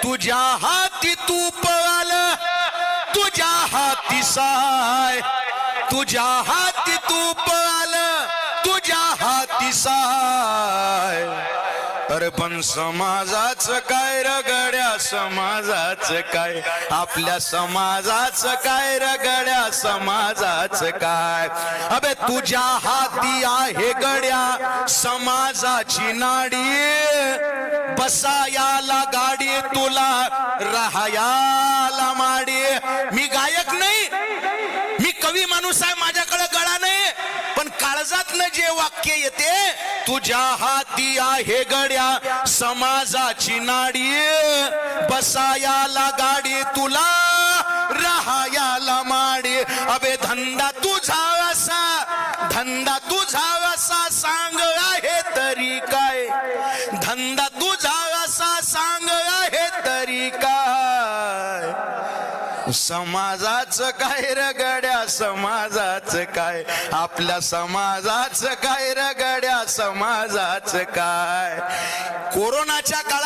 तुझ्या हाती तूप आलं, तुझ्या हाती साय, तुझ्या हाती तूप आलं, तुझ्या हाती साय. अरे पण समाजाचं काय रगड्या, समाजाचं काय, आपल्या समाजाचं काय रगड्या, समाजाचं काय. अबे तुझ्या हाती आहे गड्या समाजाची नाडी, बसायाला गाडी तुला राहायाला माडी. मी गायक नाही, मी कवी माणूस आहे, माझ्याकडे गळा नाही, पण काळजातनं जे वाक्य येते, तुझ्या हाती आहे गड्या समाजाची नाडी, बसायाला गाडी तुला राहायाला माडी. अबे धंदा तुझा असा, धंदा तुझा असा सांग आहे तरी काय, धंदा तुझा असा सांग आहे तरी काय. समाजाचं काय रगड्या, समाजाचं काय, आपल्या समाजाचं काय रगड्या, समाजाचं काय. कोरोनाच्या काळात